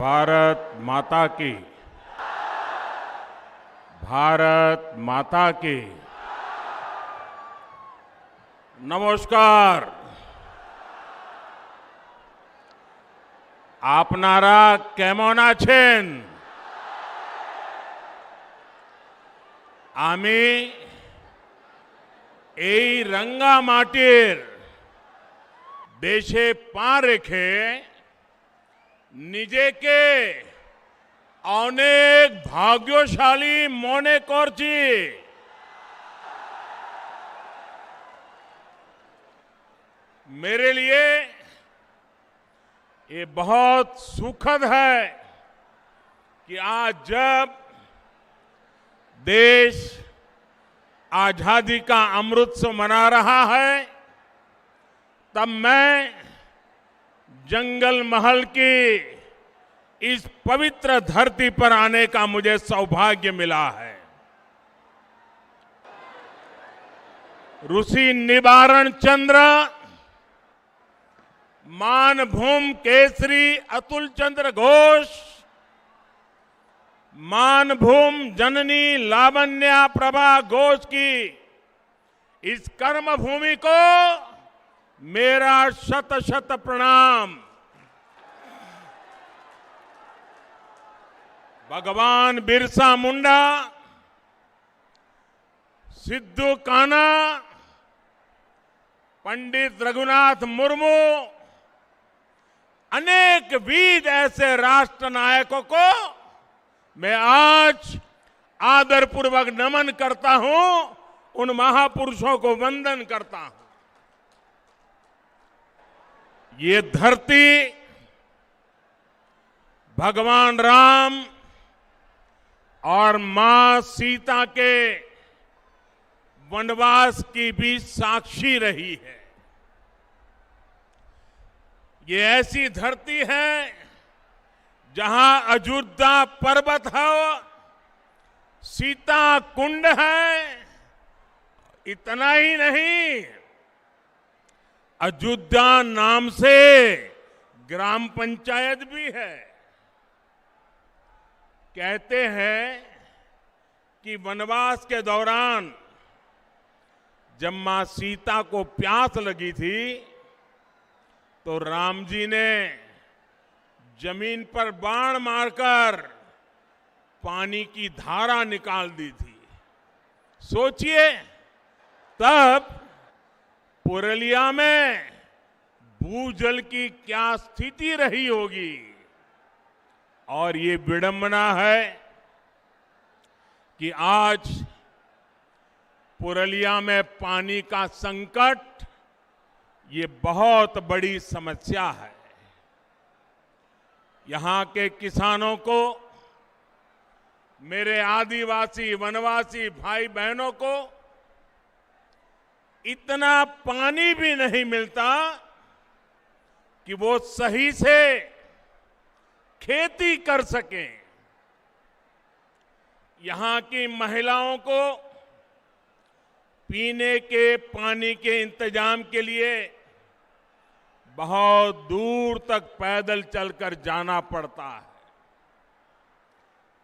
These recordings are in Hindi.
भारत माता की। भारत माता की। नमस्कार। आपनारा केमन आছেন? আমি এই রাঙ্গামাটির দেশে পা রেখে নিজেকে অনেক ভাগ্যশালী মনে করছি। मेरे लिए ये बहुत सुखद है कि आज जब देश आजादी का अमृतोत्सव मना रहा है, तब मैं जंगल महल की इस पवित्र धरती पर आने का मुझे सौभाग्य मिला है। ऋषि निवारण चंद्र, मानभूम केसरी अतुल चंद्र घोष, मानभूम जननी लावण्या प्रभा घोष की इस कर्म भूमि को मेरा शत शत प्रणाम। भगवान बिरसा मुंडा, सिद्धू कान्हा, पंडित रघुनाथ मुर्मू, अनेक वीर ऐसे राष्ट्र नायकों को मैं आज आदरपूर्वक नमन करता हूं, उन महापुरुषों को वंदन करता हूं। ये धरती भगवान राम और मां सीता के वनवास की भी साक्षी रही है। ये ऐसी धरती है जहां अयोध्या पर्वत है, सीता कुंड है। इतना ही नहीं, अयोध्या नाम से ग्राम पंचायत भी है। कहते हैं कि वनवास के दौरान जब मां सीता को प्यास लगी थी तो राम जी ने जमीन पर बाण मारकर पानी की धारा निकाल दी थी। सोचिए तब पुरलिया में भूजल की क्या स्थिति रही होगी। और ये विडंबना है कि आज पुरलिया में पानी का संकट ये बहुत बड़ी समस्या है। यहां के किसानों को, मेरे आदिवासी वनवासी भाई बहनों को इतना पानी भी नहीं मिलता कि वो सही से खेती कर सकें। यहां की महिलाओं को पीने के पानी के इंतजाम के लिए बहुत दूर तक पैदल चलकर जाना पड़ता है।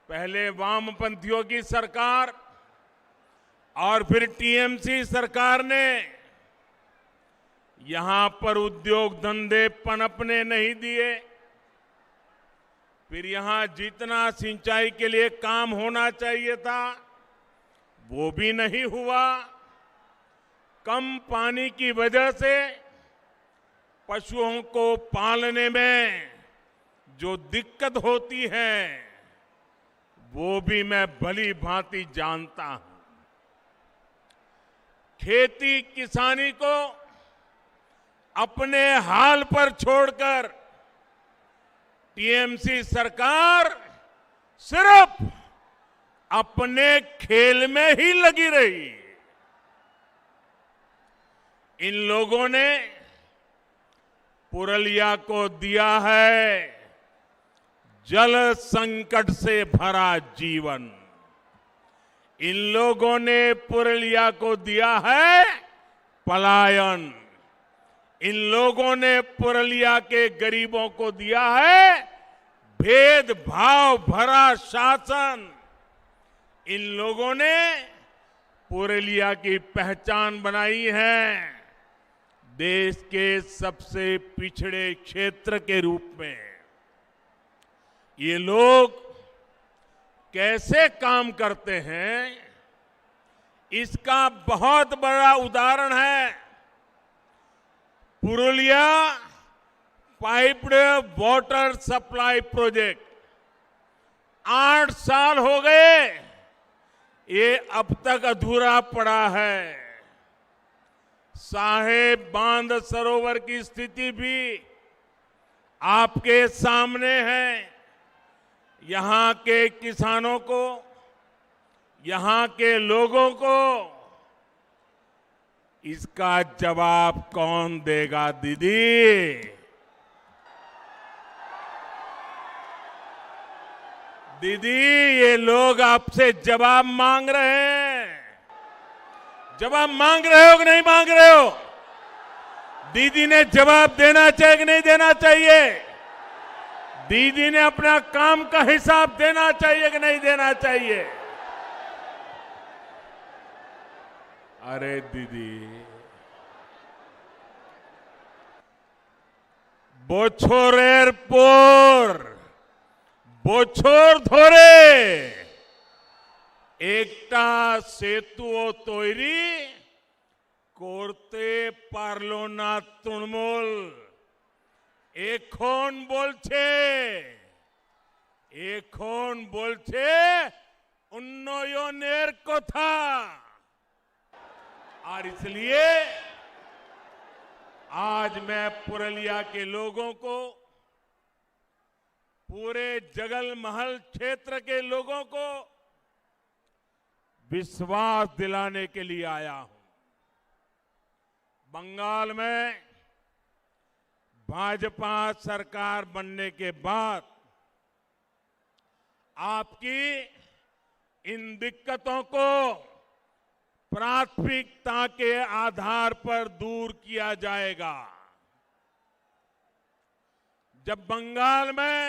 पहले वामपंथियों की सरकार और फिर टीएमसी सरकार ने यहां पर उद्योग धंधे पनपने नहीं दिए। फिर यहां जितना सिंचाई के लिए काम होना चाहिए था वो भी नहीं हुआ। कम पानी की वजह से पशुओं को पालने में जो दिक्कत होती है वो भी मैं भली भांति जानता हूं। खेती किसानी को अपने हाल पर छोड़कर टीएमसी सरकार सिर्फ अपने खेल में ही लगी रही। इन लोगों ने पुरलिया को दिया है जल संकट से भरा जीवन। इन लोगों ने पुरलिया को दिया है पलायन। इन लोगों ने पुरलिया के गरीबों को दिया है भेदभाव भरा शासन, इन लोगों ने पुरुलिया की पहचान बनाई है देश के सबसे पिछड़े क्षेत्र के रूप में। ये लोग कैसे काम करते हैं, इसका बहुत बड़ा उदाहरण है Purulia piped water supply project. 8 साल हो गए, ये अब तक अधूरा पड़ा है। साहेब बांध सरोवर की स्थिति भी आपके सामने है। यहां के किसानों को, यहां के लोगों को इसका जवाब कौन देगा दीदी? दीदी, ये लोग आपसे जवाब मांग रहे हैं। जवाब मांग रहे हो कि नहीं मांग रहे हो? दीदी ने जवाब देना चाहिए कि नहीं देना चाहिए? दीदी ने अपना काम का हिसाब देना चाहिए कि नहीं देना चाहिए? अरे दीदी, बोछोर एयरपोर्ट, बोछोर धोरे एकटा सेतुओ तैरी করতে পারলো না তৃণমূল। এখন বলছে উন্নয়নের কথা। और इसलिए आज मैं पुरुलिया के लोगों को, पूरे जगलमहल क्षेत्र के लोगों को विश्वास दिलाने के लिए आया हूं। बंगाल में भाजपा सरकार बनने के बाद आपकी इन दिक्कतों को प्राथमिकता के आधार पर दूर किया जाएगा। जब बंगाल में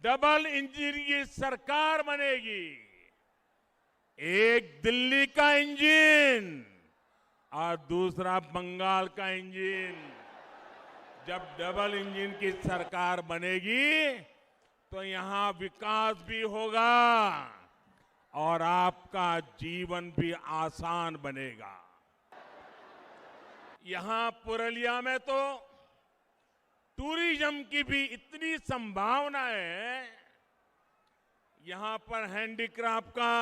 डबल इंजन की सरकार बनेगी, एक दिल्ली का इंजन और दूसरा बंगाल का इंजन, जब डबल इंजन की सरकार बनेगी तो यहां विकास भी होगा और आपका जीवन भी आसान बनेगा। यहां पुरुलिया में तो टूरिज्म की भी इतनी संभावनाएं हैं। यहां पर हैंडीक्राफ्ट का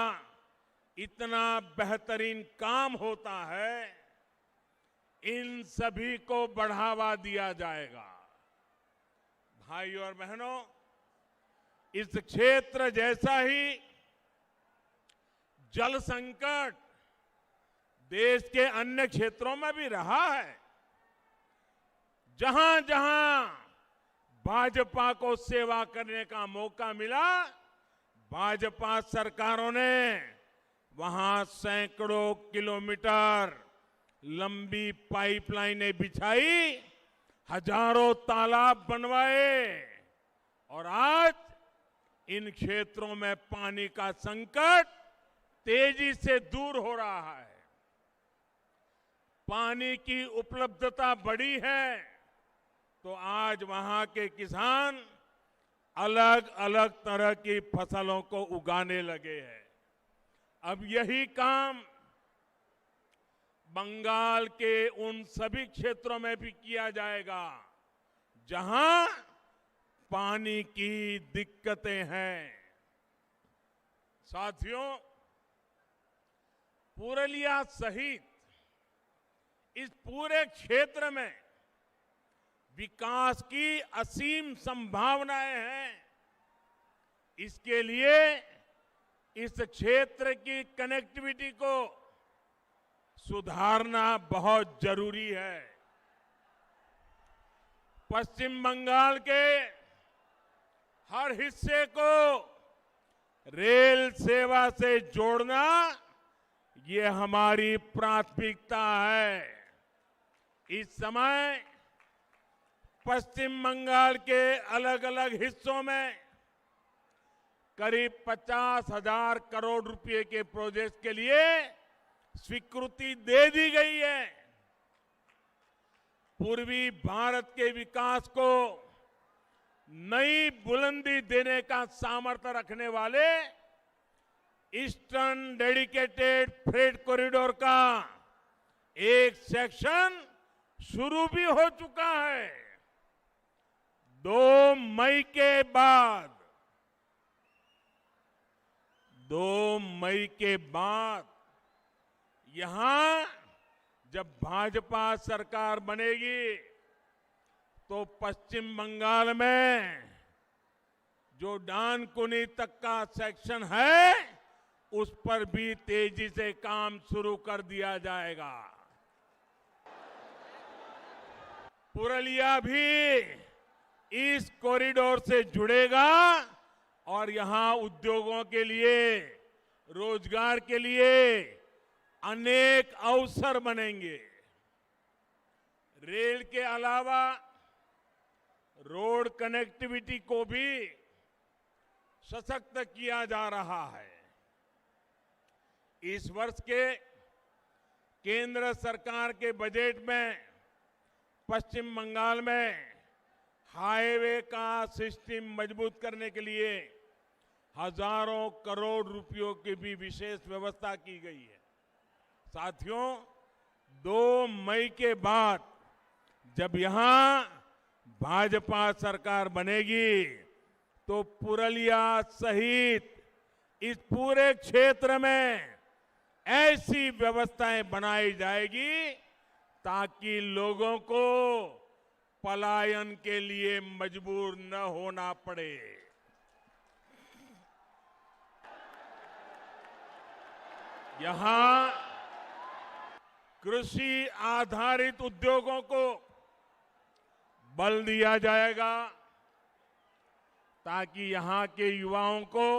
इतना बेहतरीन काम होता है, इन सभी को बढ़ावा दिया जाएगा। भाइयों और बहनों, इस क्षेत्र जैसा ही जल संकट देश के अन्य क्षेत्रों में भी रहा है। जहां जहां भाजपा को सेवा करने का मौका मिला, भाजपा सरकारों ने वहां सैकड़ों किलोमीटर लंबी पाइपलाइनें बिछाई, हजारों तालाब बनवाए और आज इन क्षेत्रों में पानी का संकट तेजी से दूर हो रहा है। पानी की उपलब्धता बढ़ी है तो आज वहां के किसान अलग अलग तरह की फसलों को उगाने लगे हैं। अब यही काम बंगाल के उन सभी क्षेत्रों में भी किया जाएगा जहां पानी की दिक्कतें हैं। साथियों, पुरुलिया सहित इस पूरे क्षेत्र में विकास की असीम संभावनाएं हैं। इसके लिए इस क्षेत्र की कनेक्टिविटी को सुधारना बहुत जरूरी है। पश्चिम बंगाल के हर हिस्से को रेल सेवा से जोड़ना ये हमारी प्राथमिकता है। इस समय पश्चिम बंगाल के अलग अलग हिस्सों में करीब 50,000 करोड़ रुपए के प्रोजेक्ट के लिए स्वीकृति दे दी गई है। पूर्वी भारत के विकास को नई बुलंदी देने का सामर्थ्य रखने वाले ईस्टर्न डेडिकेटेड फ्रेट कॉरिडोर का एक सेक्शन शुरू भी हो चुका है। 2 मई के बाद 2 मई के बाद यहां जब भाजपा सरकार बनेगी तो पश्चिम बंगाल में जो डानकुनी तक का सेक्शन है उस पर भी तेजी से काम शुरू कर दिया जाएगा। पुरलिया भी इस कॉरिडोर से जुड़ेगा और यहां उद्योगों के लिए, रोजगार के लिए अनेक अवसर बनेंगे। रेल के अलावा रोड कनेक्टिविटी को भी सशक्त किया जा रहा है। इस वर्ष के केंद्र सरकार के बजट में पश्चिम बंगाल में हाईवे का सिस्टम मजबूत करने के लिए हजारों करोड़ रुपयों की भी विशेष व्यवस्था की गई है। साथियों, 2 मई के बाद जब यहां भाजपा सरकार बनेगी तो पुरलिया सहित इस पूरे क्षेत्र में ऐसी व्यवस्थाएं बनाई जाएगी ताकि लोगों को पलायन के लिए मजबूर न होना पड़े। यहां कृषि आधारित उद्योगों को बल दिया जाएगा ताकि यहां के युवाओं को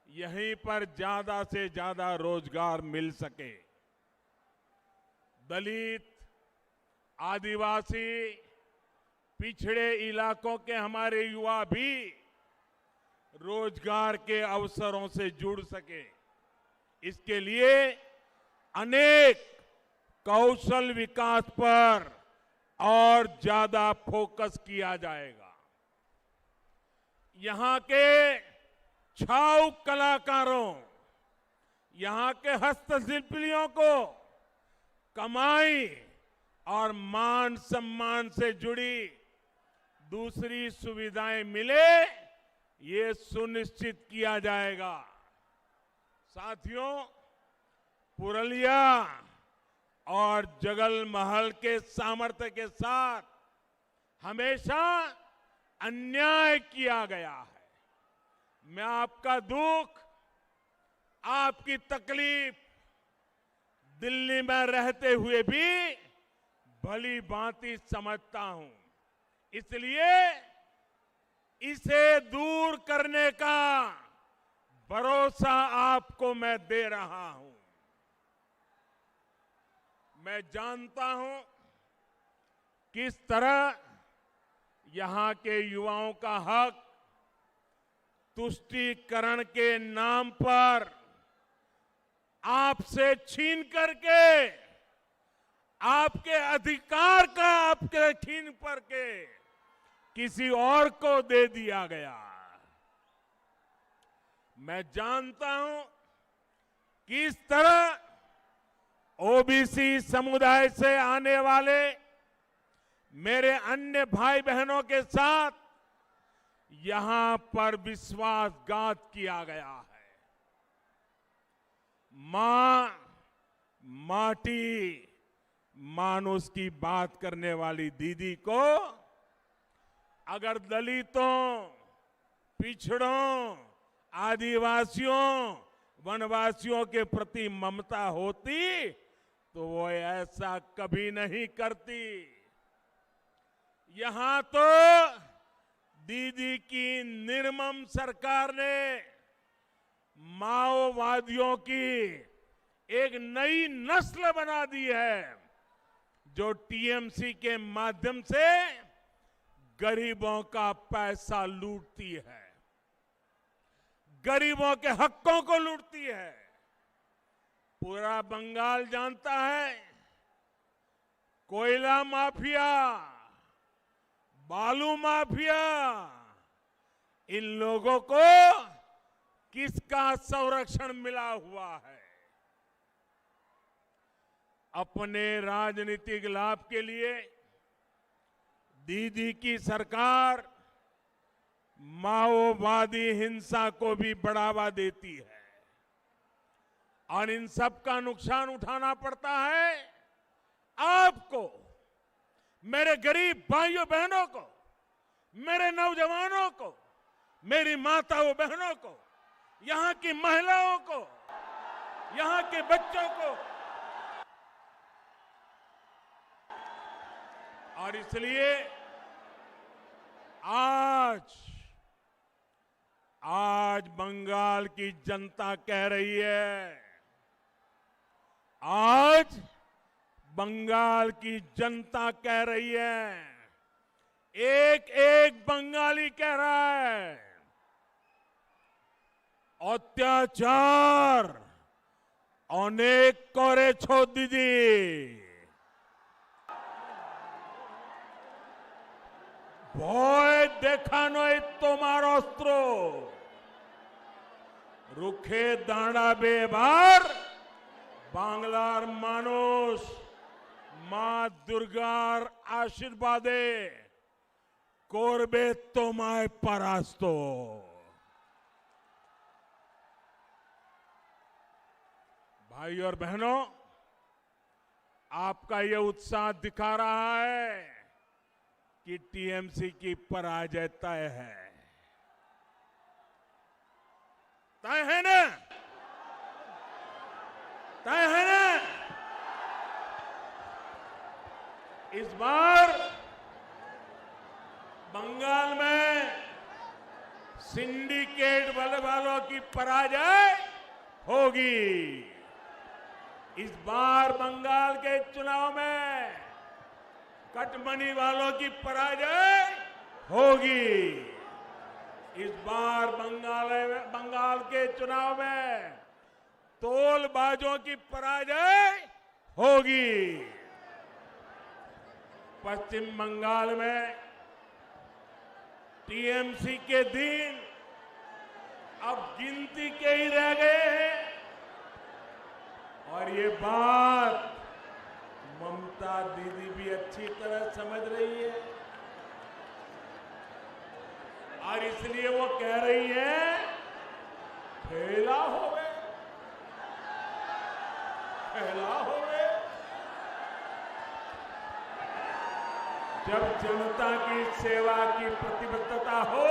यहीं पर ज्यादा से ज्यादा रोजगार मिल सके। दलित, आदिवासी, पिछड़े इलाकों के हमारे युवा भी रोजगार के अवसरों से जुड़ सके, इसके लिए अनेक कौशल विकास पर और ज्यादा फोकस किया जाएगा। यहां के छाऊ कलाकारों, यहां के हस्तशिल्पियों को कमाई और मान सम्मान से जुड़ी दूसरी सुविधाएं मिले, ये सुनिश्चित किया जाएगा। साथियों, पुरलिया और जगलमहल के सामर्थ्य के साथ हमेशा अन्याय किया गया है। मैं आपका दुख, आपकी तकलीफ दिल्ली में रहते हुए भी भली भांति समझता हूं। इसलिए इसे दूर करने का भरोसा आपको मैं दे रहा हूं। मैं जानता हूं किस तरह यहां के युवाओं का हक तुष्टीकरण के नाम पर आपसे छीन करके, आपके अधिकार का आपके छीन करके किसी और को दे दिया गया। मैं जानता हूं किस तरह ओबीसी समुदाय से आने वाले मेरे अन्य भाई बहनों के साथ यहां पर विश्वासघात किया गया है। मां माटी मानुष की बात करने वाली दीदी को अगर दलितों, पिछड़ों, आदिवासियों, वनवासियों के प्रति ममता होती तो वो ऐसा कभी नहीं करती। यहां तो दीदी की निर्मम सरकार ने माओवादियों की एक नई नस्ल बना दी है जो टीएमसी के माध्यम से गरीबों का पैसा लूटती है, गरीबों के हकों को लूटती है। पूरा बंगाल जानता है, कोयला माफिया, बालू माफिया, इन लोगों को किसका संरक्षण मिला हुआ है। अपने राजनीतिक लाभ के लिए दीदी की सरकार माओवादी हिंसा को भी बढ़ावा देती है और इन सब का नुकसान उठाना पड़ता है आपको, मेरे गरीब भाइयों बहनों को, मेरे नौजवानों को, मेरी माताओं बहनों को, यहां की महिलाओं को, यहां के बच्चों को। और इसलिए आज बंगाल की जनता कह रही है, आज बंगाल की जनता कह रही है, एक एक बंगाली कह रहा है, अत्याचार अनेक करेछो दीदी, ভয় দেখানোই তোমার অস্ত্র, রুখে দাঁড়াবে এবার বাংলার মানুষ মা দুর্গার আশীর্বাদে, করবে তোমায় পরাস্ত। भाई और बहनों, आपका ये उत्साह दिखा रहा है कि टीएमसी की पराजय तय है। तय है ना? तय है ना? इस बार बंगाल में सिंडिकेट वालों की पराजय होगी। इस बार बंगाल के चुनाव में कटमनी वालों की पराजय होगी। इस बार बंगाल के चुनाव में तोलबाजों की पराजय होगी। पश्चिम बंगाल में टीएमसी के दिन अब गिनती के ही रह गए हैं और ये बात ममता दीदी भी अच्छी तरह समझ रही है और इसलिए वो कह रही है, खेला होवे, खेला होवे। जब जनता की सेवा की प्रतिबद्धता हो,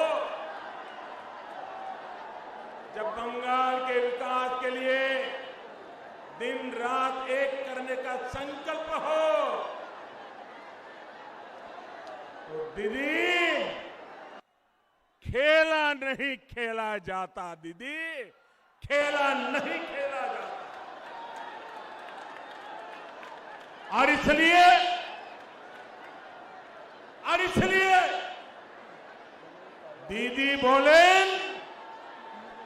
जब बंगाल के विकास के लिए दिन रात एक करने का संकल्प हो, तो दीदी खेला नहीं खेला जाता, दीदी खेला नहीं खेला जाता। और इसलिए दीदी बोले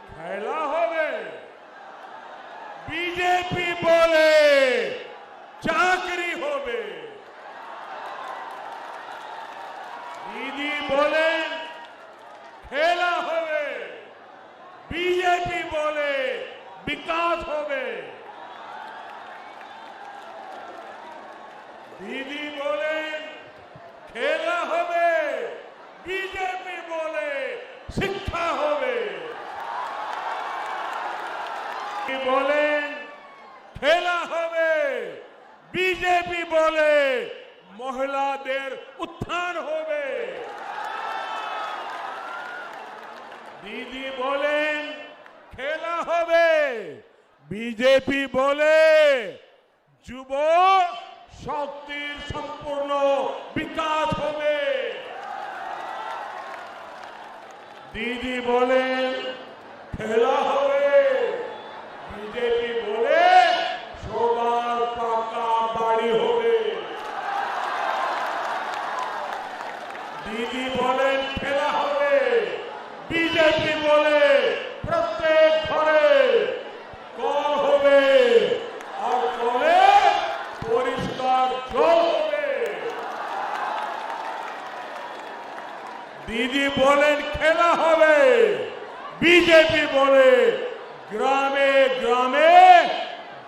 खेला होवे, बीजेपी बोले चाकरी होवे। दीदी बोले खेला होवे, बीजेपी बोले विकास होवे। दीदी बोले खेला होवे, बीजेपी बोले शिक्षा होवे। बोले खेला होवे, बीजेपी बोले महिलादेर उत्थान होवे। दीदी बोले खेला होवे, बीजेपी बोले যুব শক্তির সম্পূর্ণ বিকাশ হবে। দিদি বলেন খেলা হবে, বিজেপি বলে সবার পাকা বাড়ি হবে। दीदी बोले खेला होवे, बीजेपी बोले ग्रामे ग्रामे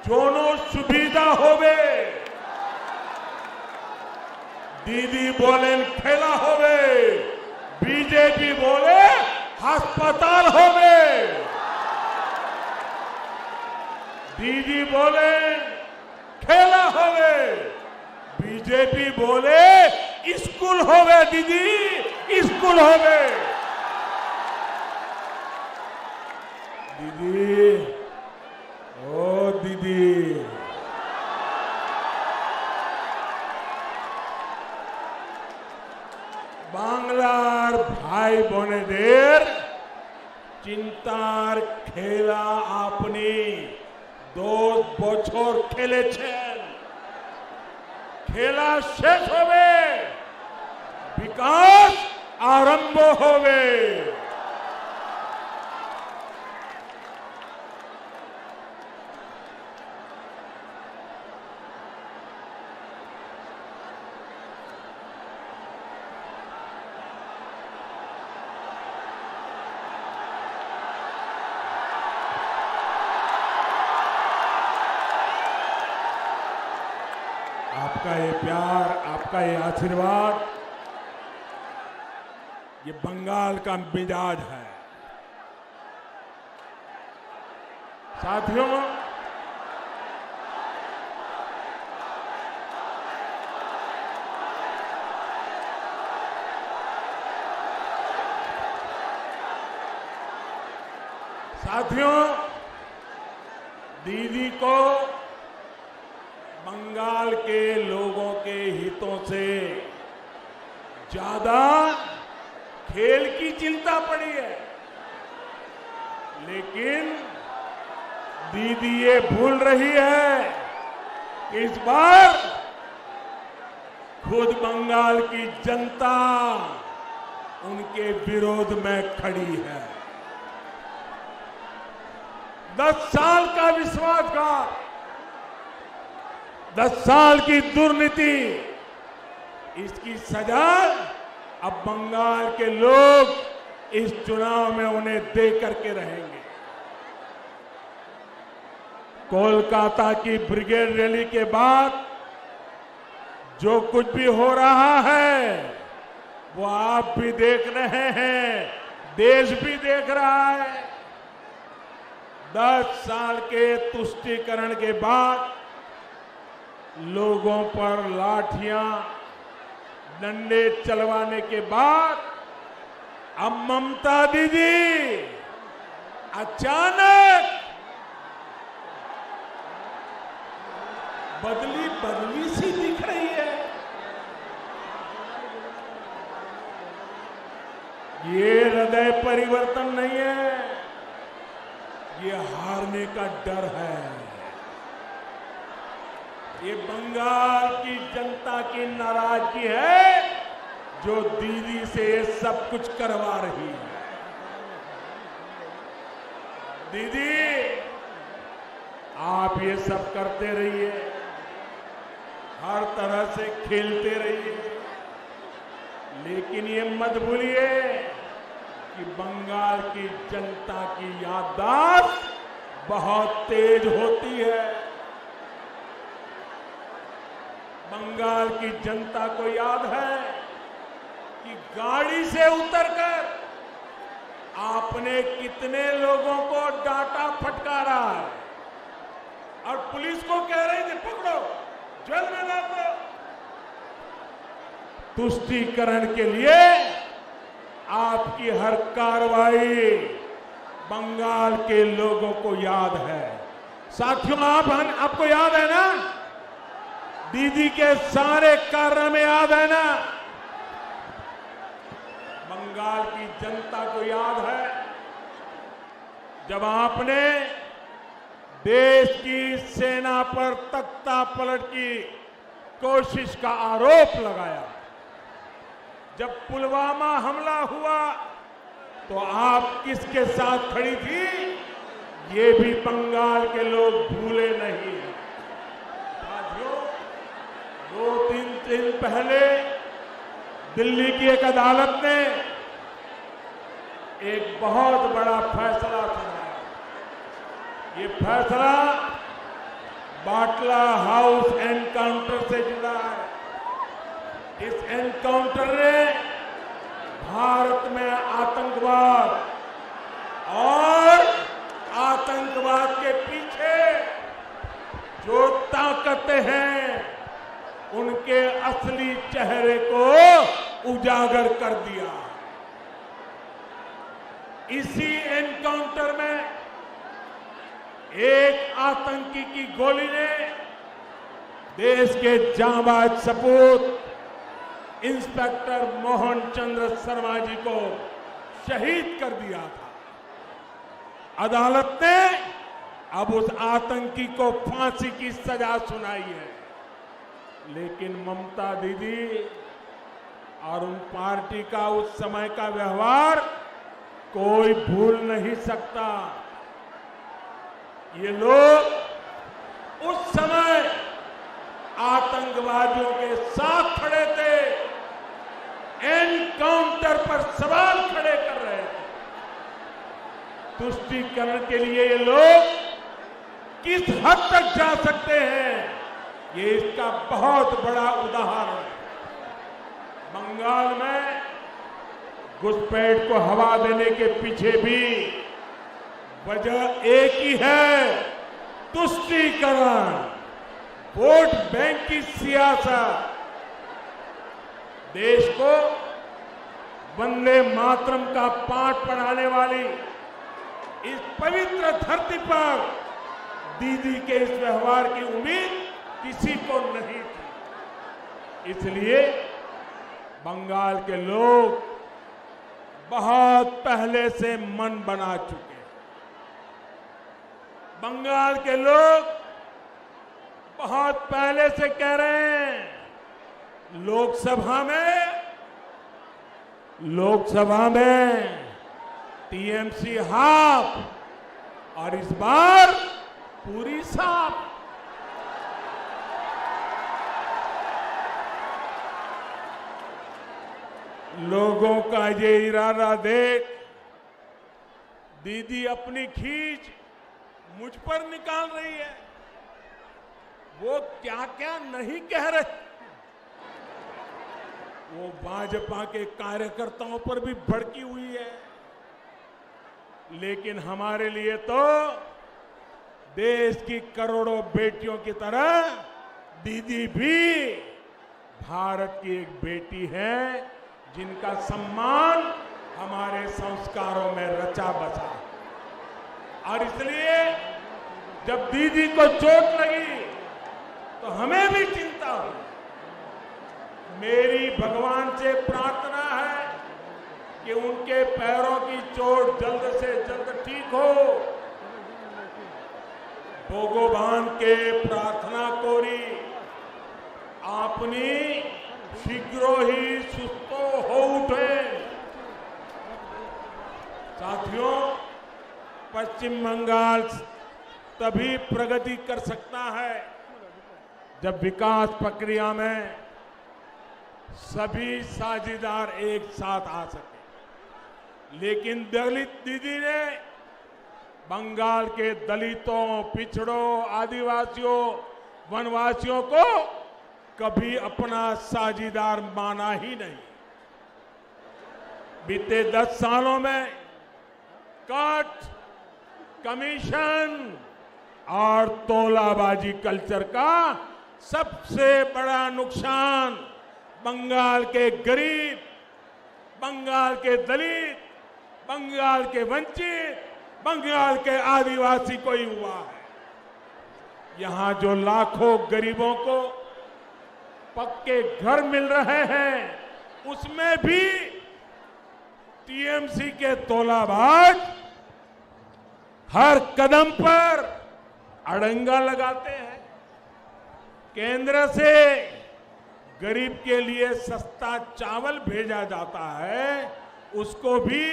जोनो सुविधा होवे। दीदी बोले खेला होवे, बीजेपी बोले अस्पताल होवे। दीदी बोले खेला होवे, बीजेपी बोले स्कूल होवे। दीदी स्कूल होवे। दीदी ओ दीदी, बांग्लार भाई बोनेदेर चिंतार खेला आपनी 2 বছর খেলেছেন। খেলা শেষ হবে, বিকাশ আরম্ভ হবে। आपका ये प्यार, आपका ये आशीर्वाद, ये बंगाल का मिजाज है। साथियों, दीदी को बंगाल के लोगों के हितों से ज्यादा खेल की चिंता पड़ी है। लेकिन दीदी ये भूल रही है कि इस बार खुद बंगाल की जनता उनके विरोध में खड़ी है। 10 साल का विश्वासघात, 10 साल की दुर्नीति, इसकी सजा अब बंगाल के लोग इस चुनाव में उन्हें दे करके रहेंगे। कोलकाता की ब्रिगेड रैली के बाद जो कुछ भी हो रहा है वो आप भी देख रहे हैं, देश भी देख रहा है। 10 साल के तुष्टीकरण के बाद लोगों पर लाठियां, डंडे चलवाने के बाद अब ममता दीदी अचानक बदली सी दिख रही है। ये हृदय परिवर्तन नहीं है, ये हारने का डर है। ये बंगाल की जनता की नाराजगी है जो दीदी से ये सब कुछ करवा रही है। दीदी, आप ये सब करते रहिए, हर तरह से खेलते रहिए, लेकिन ये मत भूलिए कि बंगाल की जनता की याददाश्त बहुत तेज होती है। बंगाल की जनता को याद है कि गाड़ी से उतरकर आपने कितने लोगों को डांटा फटकारा है और पुलिस को कह रहे थे पकड़ो, जेल में डाल दो। तुष्टीकरण के लिए आपकी हर कार्रवाई बंगाल के लोगों को याद है। साथियों, आपको याद है ना, दीदी के सारे कार्य में याद है ना, बंगाल की जनता को याद है जब आपने देश की सेना पर तख्ता पलट की कोशिश का आरोप लगाया। जब पुलवामा हमला हुआ तो आप किसके साथ खड़ी थी, ये भी बंगाल के लोग भूले नहीं। साथियों, 2-3 दिन पहले दिल्ली की एक अदालत ने एक बहुत बड़ा फैसला सुनाया। ये फैसला बाटला हाउस एनकाउंटर से जुड़ा है। इस एनकाउंटर ने भारत में आतंकवाद और आतंकवाद के पीछे जो ताकतें हैं उनके असली चेहरे को उजागर कर दिया। इसी एनकाउंटर में एक आतंकी की गोली ने देश के जांबाज सपूत इंस्पेक्टर मोहन चंद्र शर्मा जी को शहीद कर दिया था। अदालत ने अब उस आतंकी को फांसी की सजा सुनाई है, लेकिन ममता दीदी और उन पार्टी का उस समय का व्यवहार कोई भूल नहीं सकता। ये लोग उस समय आतंकवादियों के साथ खड़े थे, एनकाउंटर पर सवाल खड़े कर रहे थे। तुष्टीकरण के लिए ये लोग किस हद तक जा सकते हैं, ये इसका बहुत बड़ा उदाहरण है। बंगाल में घुसपैठ को हवा देने के पीछे भी वजह एक ही है, तुष्टीकरण, वोट बैंक की सियासत। देश को वंदे मातरम का पाठ पढ़ाने वाली इस पवित्र धरती पर दीदी के इस व्यवहार की उम्मीद किसी को नहीं थी। इसलिए बंगाल के लोग बहुत पहले से मन बना चुके हैं। बंगाल के लोग बहुत पहले से कह रहे हैं, लोकसभा में टीएमसी हाफ और इस बार पूरी साफ। लोगों का ये इरादा देख दीदी अपनी खींच मुझ पर निकाल रही है। वो क्या क्या नहीं कह रहे, वो भाजपा के कार्यकर्ताओं पर भी भड़की हुई है। लेकिन हमारे लिए तो देश की करोड़ों बेटियों की तरह दीदी भी भारत की एक बेटी है, जिनका सम्मान हमारे संस्कारों में रचा बसा। और इसलिए जब दीदी को चोट लगी तो हमें भी चिंता हुई। मेरी भगवान से प्रार्थना है कि उनके पैरों की चोट जल्द से जल्द ठीक हो। भगवान के प्रार्थना कोरी आपनी शीघ्र ही सुस्थ हो उठे। साथियों, पश्चिम बंगाल तभी प्रगति कर सकता है जब विकास प्रक्रिया में सभी साझेदार एक साथ आ सके। लेकिन दलित दीदी ने बंगाल के दलितों, पिछड़ों, आदिवासियों, वनवासियों को कभी अपना साझेदार माना ही नहीं। बीते 10 सालों में कट, कमीशन और तोलाबाजी कल्चर का सबसे बड़ा नुकसान बंगाल के गरीब, बंगाल के दलित, बंगाल के वंचित, बंगाल के आदिवासी को ही हुआ है। यहां जो लाखों गरीबों को पक्के घर मिल रहे हैं, उसमें भी टीएमसी के तोलाबाज हर कदम पर अड़ंगा लगाते हैं। केंद्र से गरीब के लिए सस्ता चावल भेजा जाता है, उसको भी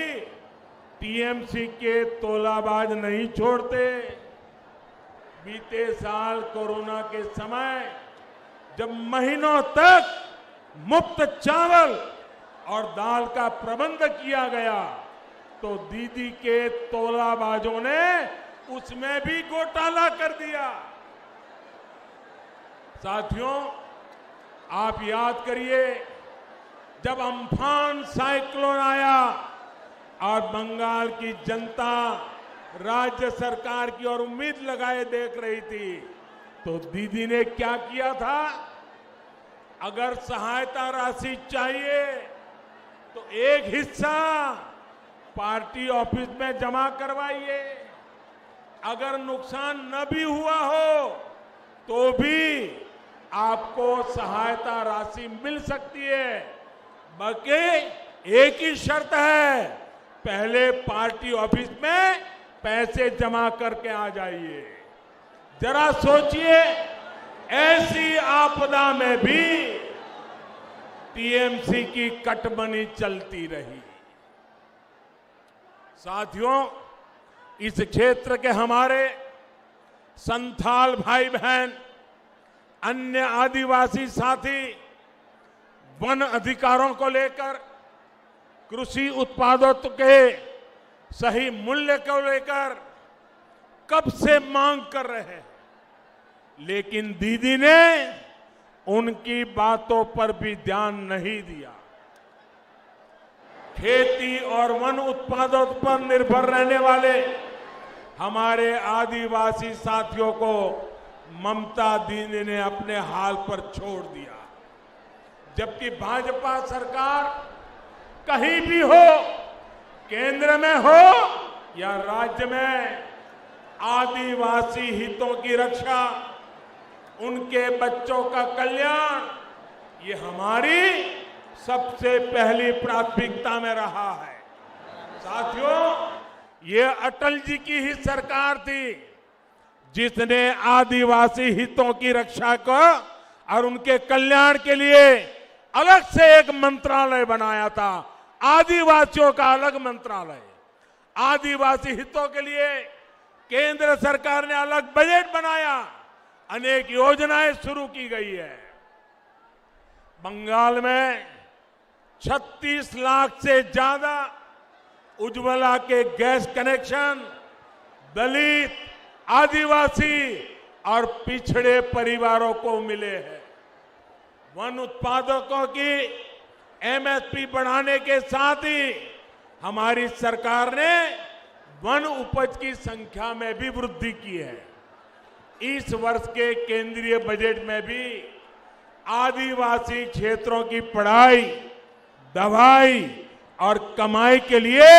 टीएमसी के तोलाबाज नहीं छोड़ते। बीते साल कोरोना के समय जब महीनों तक मुफ्त चावल और दाल का प्रबंध किया गया, तो दीदी के तोलाबाजों ने उसमें भी घोटाला कर दिया। साथियों, आप याद करिए, जब अम्फान साइक्लोन आया और बंगाल की जनता राज्य सरकार की ओर उम्मीद लगाए देख रही थी, तो दीदी ने क्या किया था? अगर सहायता राशि चाहिए तो एक हिस्सा पार्टी ऑफिस में जमा करवाइए, अगर नुकसान न भी हुआ हो तो भी आपको सहायता राशि मिल सकती है। बल्कि एक ही शर्त है, पहले पार्टी ऑफिस में पैसे जमा करके आ जाइए। जरा सोचिए, ऐसी आपदा में भी टीएमसी की कटमनी चलती रही। साथियों, इस क्षेत्र के हमारे संथाल भाई बहन, अन्य आदिवासी साथी वन अधिकारों को लेकर, कृषि उत्पादों के सही मूल्य को लेकर कब से मांग कर रहे हैं, लेकिन दीदी ने उनकी बातों पर भी ध्यान नहीं दिया। खेती और वन उत्पादों पर निर्भर रहने वाले हमारे आदिवासी साथियों को ममता दीदी ने अपने हाल पर छोड़ दिया। जबकि भाजपा सरकार कहीं भी हो, केंद्र में हो या राज्य में, आदिवासी हितों की रक्षा, उनके बच्चों का कल्याण, ये हमारी सबसे पहली प्राथमिकता में रहा है। साथियों, ये अटल जी की ही सरकार थी जिसने आदिवासी हितों की रक्षा को और उनके कल्याण के लिए अलग से एक मंत्रालय बनाया था, आदिवासियों का अलग मंत्रालय। आदिवासी हितों के लिए केंद्र सरकार ने अलग बजट बनाया, अनेक योजनाएं शुरू की गई है। बंगाल में 36 लाख से ज्यादा उज्ज्वला के गैस कनेक्शन दलित, आदिवासी और पिछड़े परिवारों को मिले हैं। वन उत्पादकों की एमएसपी बढ़ाने के साथ ही हमारी सरकार ने वन उपज की संख्या में भी वृद्धि की है। इस वर्ष के केंद्रीय बजट में भी आदिवासी क्षेत्रों की पढ़ाई, दवाई और कमाई के लिए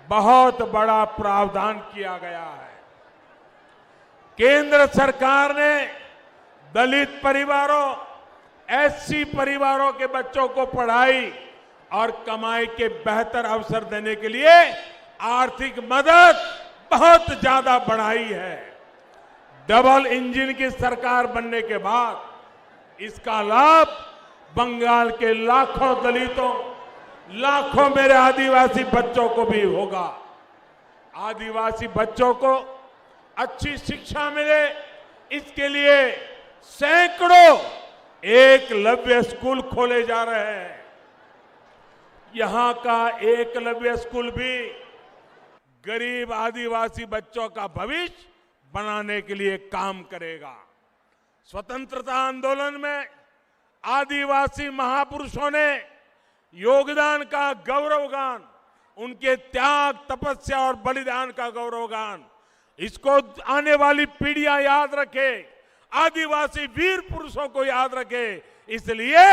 बहुत बड़ा प्रावधान किया गया है। केंद्र सरकार ने दलित परिवारों, एससी परिवारों के बच्चों को पढ़ाई और कमाई के बेहतर अवसर देने के लिए आर्थिक मदद बहुत ज्यादा बढ़ाई है। डबल इंजन की सरकार बनने के बाद इसका लाभ बंगाल के लाखों दलितों, लाखों मेरे आदिवासी बच्चों को भी होगा। आदिवासी बच्चों को अच्छी शिक्षा मिले, इसके लिए सैकड़ों एकलव्य स्कूल खोले जा रहे हैं। यहां का एकलव्य स्कूल भी गरीब आदिवासी बच्चों का भविष्य बनाने के लिए काम करेगा। स्वतंत्रता आंदोलन में आदिवासी महापुरुषों ने योगदान का गौरवगान, उनके त्याग, तपस्या और बलिदान का गौरवगान, इसको आने वाली पीढ़ियां याद रखे, आदिवासी वीर पुरुषों को याद रखे, इसलिए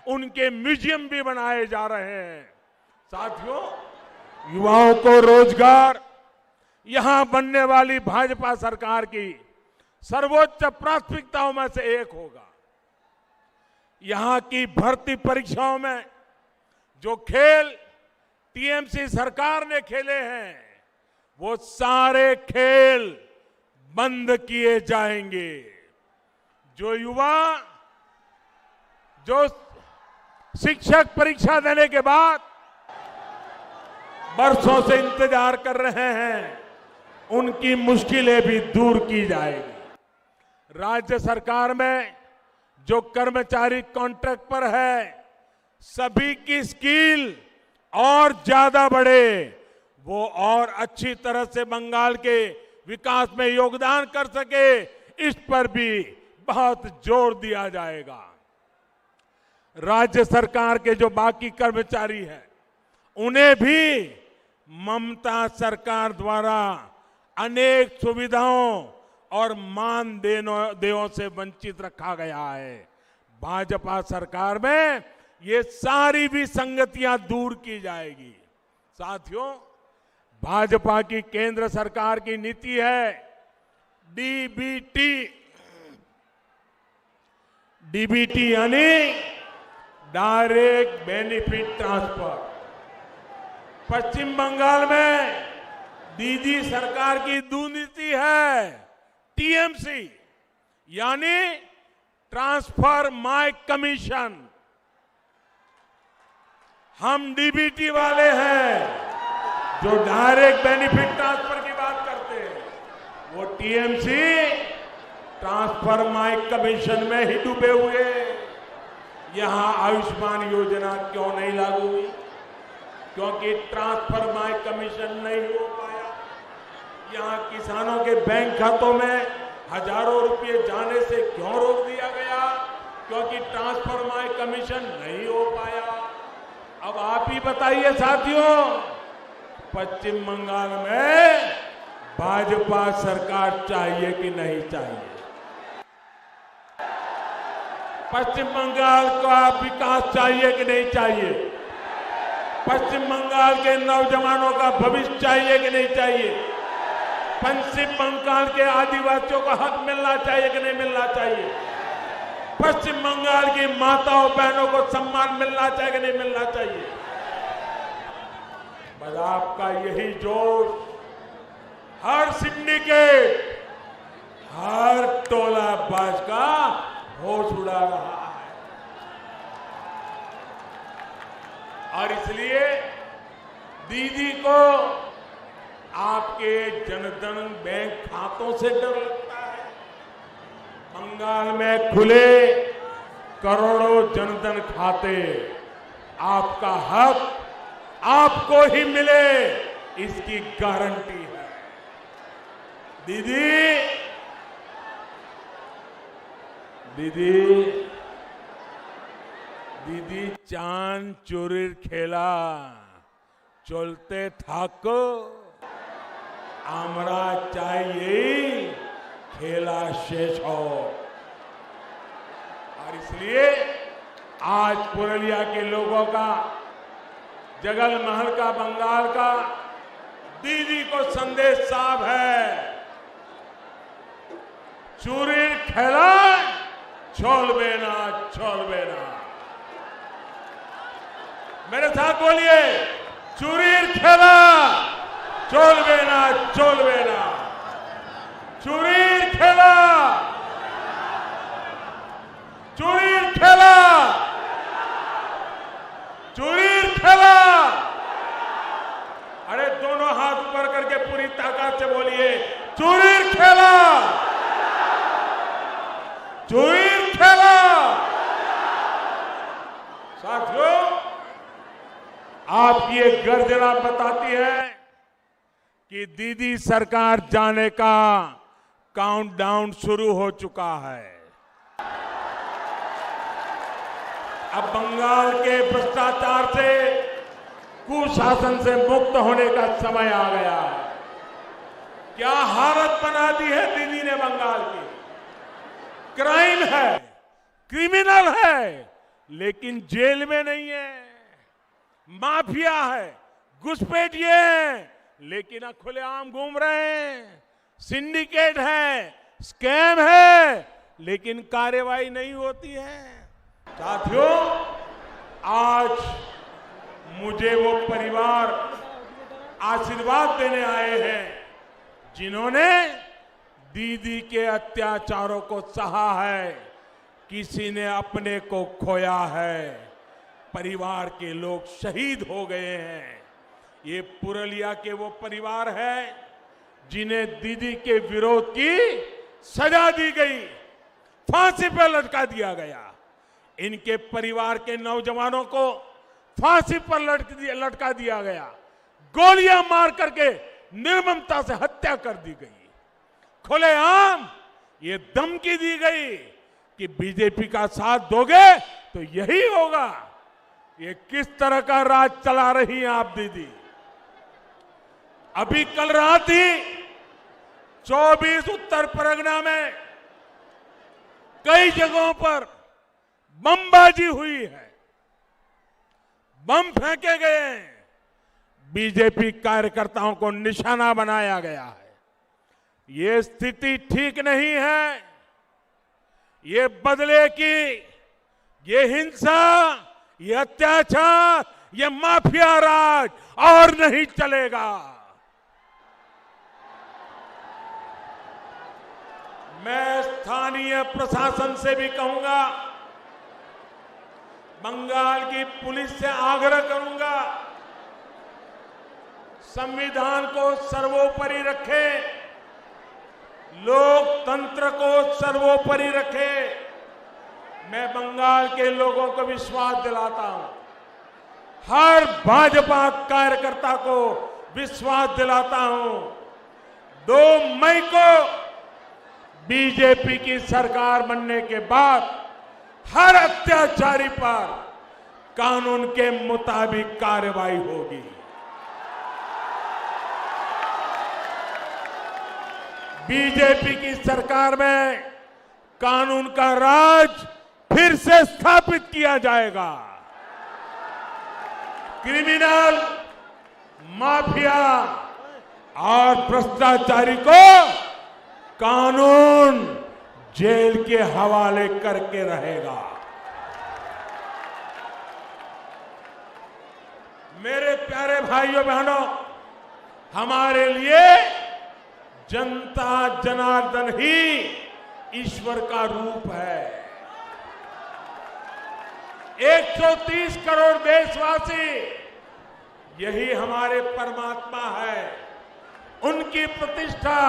उनके म्यूजियम भी बनाए जा रहे हैं। साथियों, युवाओं को रोजगार यहां बनने वाली भाजपा सरकार की सर्वोच्च प्राथमिकताओं में से एक होगा। यहां की भर्ती परीक्षाओं में जो खेल टीएमसी सरकार ने खेले हैं, वो सारे खेल बंद किए जाएंगे। जो युवा, जो शिक्षक परीक्षा देने के बाद बरसों से इंतजार कर रहे हैं, उनकी मुश्किलें भी दूर की जाएगी। राज्य सरकार में जो कर्मचारी कॉन्ट्रैक्ट पर है, सभी की स्किल और ज्यादा बढ़े, वो और अच्छी तरह से बंगाल के विकास में योगदान कर सके, इस पर भी बहुत जोर दिया जाएगा। राज्य सरकार के जो बाकी कर्मचारी हैं, उन्हें भी ममता सरकार द्वारा अनेक सुविधाओं और मानदेयों से वंचित रखा गया है। भाजपा सरकार में ये सारी विसंगतियां दूर की जाएगी। साथियों, भाजपा की केंद्र सरकार की नीति है डीबीटी। डीबीटी यानी डायरेक्ट बेनिफिट ट्रांसफर। पश्चिम बंगाल में दीदी सरकार की नीति है टीएमसी, यानी ट्रांसफर माय कमीशन। हम डीबीटी वाले हैं जो डायरेक्ट बेनिफिट ट्रांसफर की बात करते हैं, वो टीएमसी ट्रांसफर माय कमीशन में ही डूबे हुए। यहां आयुष्मान योजना क्यों नहीं लागू हुई? क्योंकि ट्रांसफर माय कमीशन नहीं हो पाया। यहां किसानों के बैंक खातों में हजारों रुपए जाने से क्यों रोक दिया गया? क्योंकि ट्रांसफर माय कमीशन नहीं हो पाया। अब आप ही बताइए साथियों, पश्चिम बंगाल में भाजपा सरकार चाहिए कि नहीं चाहिए? पश्चिम बंगाल का विकास चाहिए कि नहीं चाहिए? पश्चिम बंगाल के नौजवानों का भविष्य चाहिए कि नहीं चाहिए? पश्चिम बंगाल के आदिवासियों को हक मिलना चाहिए कि नहीं मिलना चाहिए? पश्चिम बंगाल की माताओं बहनों को सम्मान मिलना चाहिए कि नहीं मिलना चाहिए? बस आपका यही जोश हर सिंडिकेट, हर टोला बाज का होश उड़ा रहा है। और इसलिए दीदी को आपके जनधन बैंक खातों से डर लगता है। बंगाल में खुले करोड़ों जनधन खाते, आपका हक आपको ही मिले, इसकी गारंटी है। दीदी चांद चोरीर खेला चलते थाको, आमरा चाहिए खेला शेष हो। और इसलिए आज पुरुलिया के लोगों का, जगल महल का, बंगाल का दीदी को संदेश साफ है, चूरीर खेला छोड़बे ना, छोड़बे ना। मेरे साथ बोलिए, चूरीर खेला छोड़बे ना, छोड़बे ना। चूरीर खेला, चूरीर खेला, चूरीर खेला। अरे दोनों हाथ ऊपर करके पूरी ताकत से बोलिए, चूरीर खेला, चूरीर खेला। साथियों, आपकी एक गर्जना बताती है कि दीदी सरकार जाने का काउंटडाउन शुरू हो चुका है। अब बंगाल के भ्रष्टाचार से, कुशासन से मुक्त होने का समय आ गया है। क्या हालत बना दी है दीदी ने बंगाल की। क्राइम है, क्रिमिनल है, लेकिन जेल में नहीं है। माफिया है, घुसपैठिए हैं, लेकिन खुलेआम घूम रहे हैं। सिंडिकेट है, स्कैम है, लेकिन कार्रवाई नहीं होती है। साथियों, आज मुझे वो परिवार आशीर्वाद देने आए हैं जिन्होंने दीदी के अत्याचारों को सहा है। किसी ने अपने को खोया है, परिवार के लोग शहीद हो गए हैं। ये पुरुलिया के वो परिवार है जिन्हें दीदी के विरोध की सजा दी गई, फांसी पर लटका दिया गया। इनके परिवार के नौजवानों को फांसी पर लटका दिया गया। गोलियां मार करके निर्ममता से हत्या कर दी गई। खुलेआम ये धमकी दी गई कि बीजेपी का साथ दोगे तो यही होगा। ये किस तरह का राज चला रही हैं आप दीदी? अभी कल रात ही 24 उत्तर परगना में कई जगहों पर बमबाजी हुई है, बम फेंके गए हैं, बीजेपी कार्यकर्ताओं को निशाना बनाया गया है। ये स्थिति ठीक नहीं है। ये बदले की, ये हिंसा, ये अत्याचार, ये माफिया राज और नहीं चलेगा। मैं स्थानीय प्रशासन से भी कहूंगा, बंगाल की पुलिस से आग्रह करूंगा, संविधान को सर्वोपरि रखे, लोकतंत्र को सर्वोपरि रखे। मैं बंगाल के लोगों को विश्वास दिलाता हूं, हर भाजपा कार्यकर्ता को विश्वास दिलाता हूं, 2 मई को बीजेपी की सरकार बनने के बाद हर अत्याचारी पर कानून के मुताबिक कार्रवाई होगी। बीजेपी की सरकार में कानून का राज फिर से स्थापित किया जाएगा। क्रिमिनल, माफिया और भ्रष्टाचारी को कानून जेल के हवाले करके रहेगा। मेरे प्यारे भाइयों बहनों, हमारे लिए जनता जनार्दन ही ईश्वर का रूप है। 130 करोड़ देशवासी, यही हमारे परमात्मा है। उनकी प्रतिष्ठा,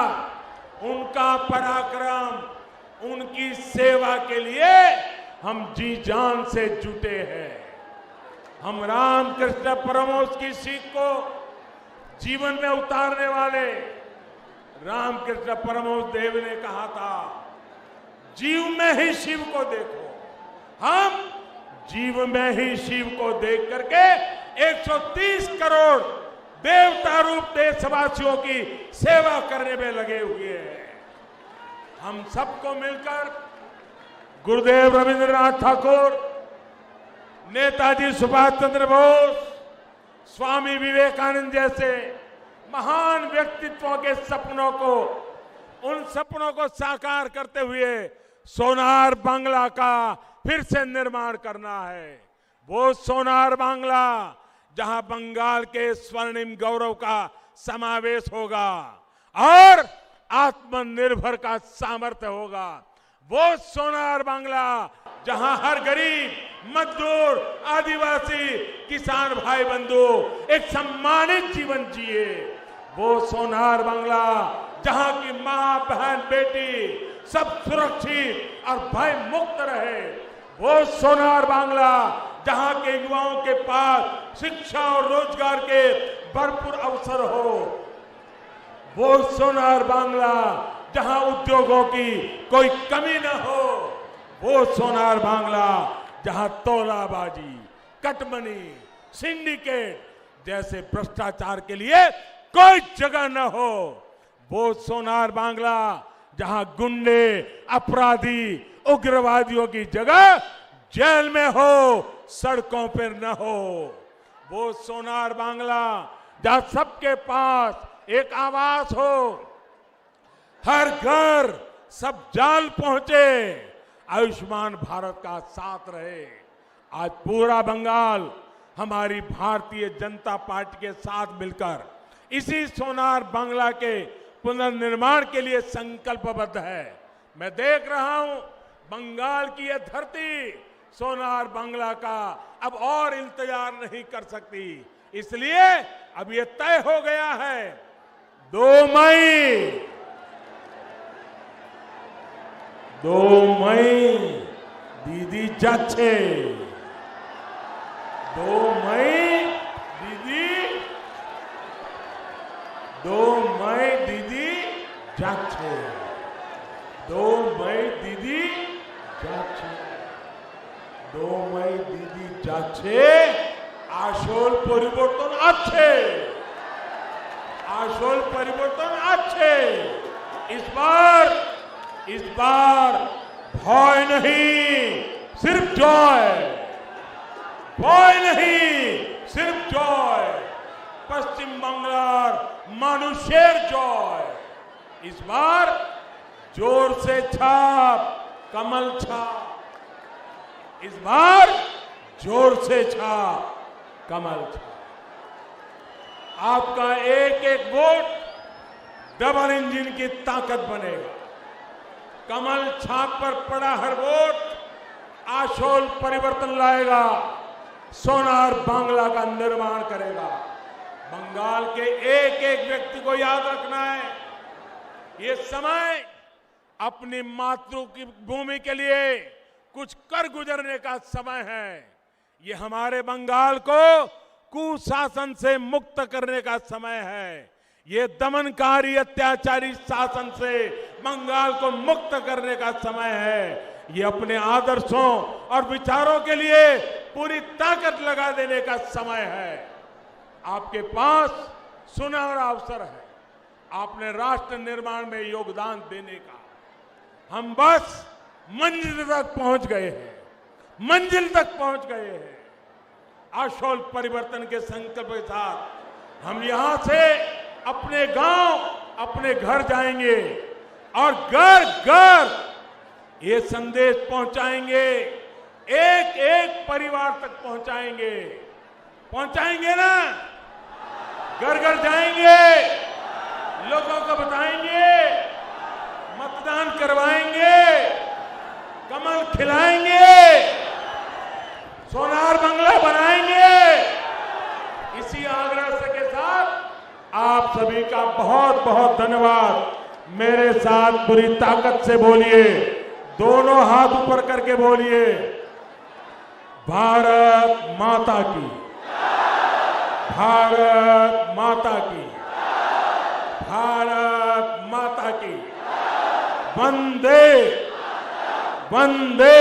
उनका पराक्रम, उनकी सेवा के लिए हम जी जान से जुटे हैं। हम रामकृष्ण परमहंस की सीख को जीवन में उतारने वाले रामकृष्ण परमहंस देव ने कहा था, जीव में ही शिव को देखो। हम जीव में ही शिव को देख करके 130 करोड़ देवता रूप देशवासियों की सेवा करने में लगे हुए हैं। हम सबको मिलकर गुरुदेव रविंद्रनाथ ठाकुर, नेताजी सुभाष चंद्र बोस, स्वामी विवेकानंद जैसे महान व्यक्तित्वों के सपनों को, उन सपनों को साकार करते हुए सोनार बांग्ला का फिर से निर्माण करना है। वो सोनार बांग्ला जहां बंगाल के स्वर्णिम गौरव का समावेश होगा और आत्मनिर्भर का सामर्थ्य होगा। वो सोनार बांग्ला जहां हर गरीब, मजदूर, आदिवासी, किसान भाई बंधु एक सम्मानित जीवन जिए। वो सोनार बांग्ला जहां की मां, बहन, बेटी सब सुरक्षित और भय मुक्त रहे। वो सोनार बांग्ला जहां के युवाओं के पास शिक्षा और रोजगार के भरपूर अवसर हो। वो सोनार बांग्ला जहां उद्योगों की कोई कमी न हो। वो सोनार बांग्ला जहां तोलाबाजी, कटमनी, सिंडिकेट जैसे भ्रष्टाचार के लिए कोई जगह न हो। वो सोनार बांग्ला जहां गुंडे, अपराधी, उग्रवादियों की जगह जेल में हो, सड़कों पर न हो। वो सोनार बांग्ला जहां सबके पास एक आवास हो, हर घर सब जाल पहुंचे, आयुष्मान भारत का साथ रहे। आज पूरा बंगाल हमारी भारतीय जनता पार्टी के साथ मिलकर इसी सोनार बांग्ला के पुनर्निर्माण के लिए संकल्पबद्ध है। मैं देख रहा हूं बंगाल की यह धरती सोनार बांग्ला का अब और इंतजार नहीं कर सकती। इसलिए अब यह तय हो गया है 2 मई दीदी जाच्छे। 2 मई दीदी दो मई दीदी যাচ্ছে, 2 मई दीदी যাচ্ছে, 2 मई दीदी যাচ্ছে, আসল পরিবর্তন আছে, আসল পরিবর্তন আছে। इस बार भय नहीं, सिर्फ जॉय, भय नहीं, सिर्फ जॉय। पश्चिम बंगाल मानुषेर जॉय। इस बार जोर से छाप, कमल छाप, इस बार जोर से छाप, कमल छाप। आपका एक एक वोट डबल इंजन की ताकत बनेगा। कमल छाप पर पड़ा हर वोट आशोल परिवर्तन लाएगा, सोनार बांग्ला का निर्माण करेगा। बंगाल के एक एक व्यक्ति को याद रखना है, ये समय अपनी मातृभूमि के लिए कुछ कर गुजरने का समय है। ये हमारे बंगाल को कुशासन से मुक्त करने का समय है। ये दमनकारी अत्याचारी शासन से बंगाल को मुक्त करने का समय है। ये अपने आदर्शों और विचारों के लिए पूरी ताकत लगा देने का समय है। आपके पास सुनहरा अवसर है, आपने राष्ट्र निर्माण में योगदान देने का। हम बस मंजिल तक पहुंच गए हैं, मंजिल तक पहुंच गए हैं। आशोल परिवर्तन के संकल्प के साथ हम यहां से अपने गांव, अपने घर जाएंगे और घर घर ये संदेश पहुंचाएंगे, एक एक परिवार तक पहुंचाएंगे। पहुंचाएंगे ना? घर घर जाएंगे, लोगों को बताएंगे, मतदान करवाएंगे, कमल खिलाएंगे, सोनार बंगला बनाएंगे। इसी आग्रह के साथ आप सभी का बहुत बहुत धन्यवाद। मेरे साथ पूरी ताकत से बोलिए, दोनों हाथ ऊपर करके बोलिए, भारत माता की, भारत माता की, भारत माता की, वंदे वंदे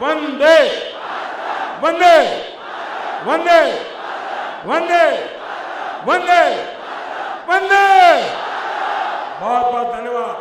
वंदे वंदे वंदे वंदे वंदे वंदे। बहुत बहुत धन्यवाद।